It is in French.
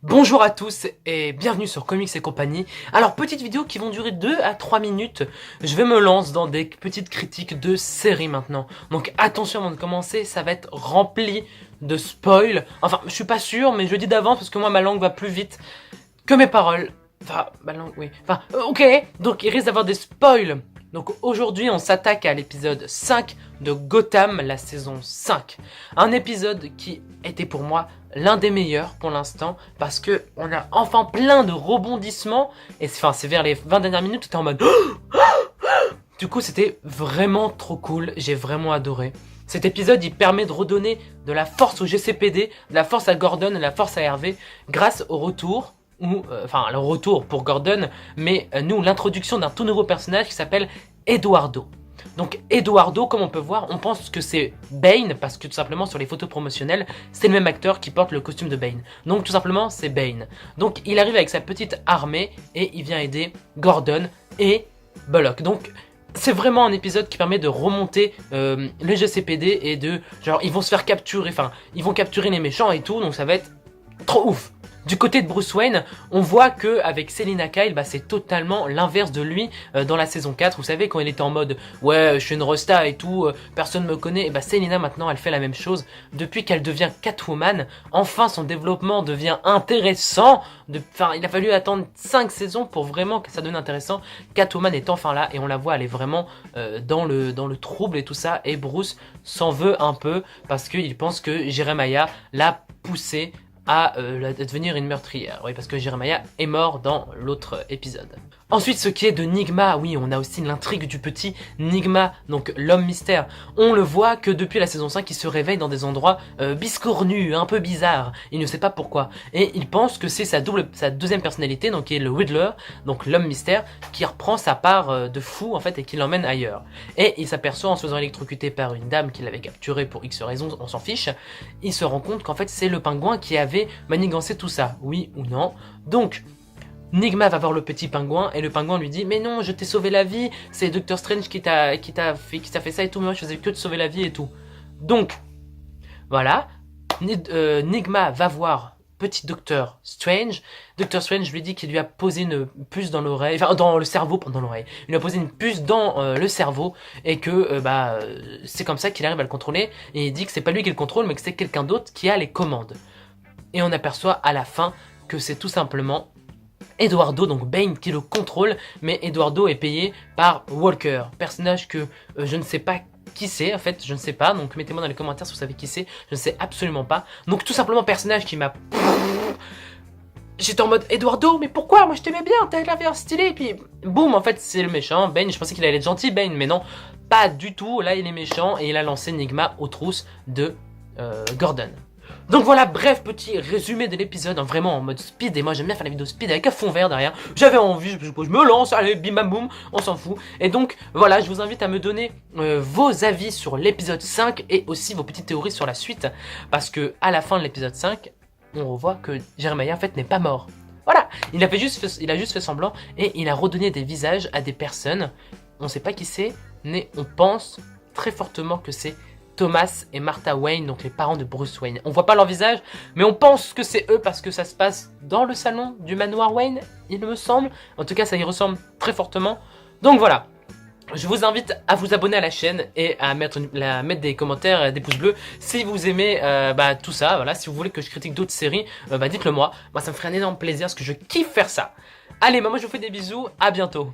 Bonjour à tous et bienvenue sur Comics et compagnie. Alors petite vidéo qui vont durer 2 à 3 minutes. Je vais me lancer dans des petites critiques de séries maintenant. Donc attention avant de commencer, ça va être rempli de spoils. Enfin je suis pas sûr mais je le dis d'avance parce que moi ma langue va plus vite que mes paroles. Enfin ma langue oui. Enfin ok. Donc il risque d'avoir des spoils. Donc aujourd'hui on s'attaque à l'épisode 5 de Gotham, la saison 5. Un épisode qui était pour moi l'un des meilleurs pour l'instant parce que on a enfin plein de rebondissements et c'est vers les 20 dernières minutes tout est en mode du coup c'était vraiment trop cool, j'ai vraiment adoré. Cet épisode il permet de redonner de la force au GCPD, de la force à Gordon et de la force à Hervé grâce au retour enfin le retour pour Gordon mais nous l'introduction d'un tout nouveau personnage qui s'appelle Eduardo. Donc Eduardo, comme on peut voir, on pense que c'est Bane, parce que tout simplement sur les photos promotionnelles, c'est le même acteur qui porte le costume de Bane. Donc tout simplement, c'est Bane. Donc il arrive avec sa petite armée et il vient aider Gordon et Bullock. Donc c'est vraiment un épisode qui permet de remonter le GCPD et de... genre ils vont se faire capturer, enfin ils vont capturer les méchants et tout, donc ça va être trop ouf. Du côté de Bruce Wayne, on voit que avec Selina Kyle, c'est totalement l'inverse de lui dans la saison 4. Vous savez, quand il était en mode « Ouais, je suis une rosta et tout, personne me connaît », et Selina maintenant, elle fait la même chose. Depuis qu'elle devient Catwoman, enfin son développement devient intéressant. Enfin, il a fallu attendre 5 saisons pour vraiment que ça devienne intéressant. Catwoman est enfin là et on la voit, elle est vraiment dans le trouble et tout ça. Et Bruce s'en veut un peu parce qu'il pense que Jeremiah l'a poussé à devenir une meurtrière. Oui, parce que Jeremiah est mort dans l'autre épisode. Ensuite, ce qui est de Nigma, oui, on a aussi l'intrigue du petit Nigma, donc l'homme mystère. On le voit que depuis la saison 5, il se réveille dans des endroits biscornus, un peu bizarres. Il ne sait pas pourquoi. Et il pense que c'est sa deuxième personnalité, donc qui est le Riddler, donc l'homme mystère, qui reprend sa part de fou, en fait, et qui l'emmène ailleurs. Et il s'aperçoit en se faisant électrocuter par une dame qui l'avait capturé pour X raisons, on s'en fiche. Il se rend compte qu'en fait, c'est le pingouin qui avait manigancé tout ça, oui ou non. Donc, Nigma va voir le petit pingouin et le pingouin lui dit « Mais non, je t'ai sauvé la vie, c'est Doctor Strange qui t'a fait ça et tout, mais moi je faisais que de sauver la vie et tout. » Donc, voilà, Nigma va voir petit Doctor Strange. Doctor Strange lui dit qu'il lui a posé une puce dans l'oreille, enfin dans le cerveau, dans l'oreille. Il lui a posé une puce dans le cerveau et que c'est comme ça qu'il arrive à le contrôler. Et il dit que c'est pas lui qui le contrôle, mais que c'est quelqu'un d'autre qui a les commandes. Et on aperçoit à la fin que c'est tout simplement Eduardo, donc Bane, qui le contrôle, mais Eduardo est payé par Walker, personnage que je ne sais pas qui c'est, en fait, je ne sais pas, donc mettez-moi dans les commentaires si vous savez qui c'est, je ne sais absolument pas. Donc tout simplement personnage qui m'a... J'étais en mode Eduardo, mais pourquoi? Moi je t'aimais bien, t'as l'air stylé, et puis boum, en fait c'est le méchant, Bane, je pensais qu'il allait être gentil, Bane, mais non, pas du tout, là il est méchant, et il a lancé Nigma aux trousses de Gordon. Donc voilà, bref, petit résumé de l'épisode, vraiment en mode speed, et moi j'aime bien faire la vidéo speed avec un fond vert derrière, j'avais envie, je me lance, allez, bim bam boum, on s'en fout, et donc voilà, je vous invite à me donner vos avis sur l'épisode 5, et aussi vos petites théories sur la suite, parce que à la fin de l'épisode 5, on revoit que Jeremiah en fait n'est pas mort. Voilà, il a juste fait semblant, et il a redonné des visages à des personnes, on sait pas qui c'est, mais on pense très fortement que c'est Thomas et Martha Wayne, donc les parents de Bruce Wayne. On voit pas leur visage, mais on pense que c'est eux parce que ça se passe dans le salon du manoir Wayne, il me semble. En tout cas, ça y ressemble très fortement. Donc voilà, je vous invite à vous abonner à la chaîne et à mettre des commentaires, des pouces bleus si vous aimez tout ça. Voilà, si vous voulez que je critique d'autres séries, dites-le moi. Moi, ça me ferait un énorme plaisir parce que je kiffe faire ça. Allez, moi je vous fais des bisous, à bientôt.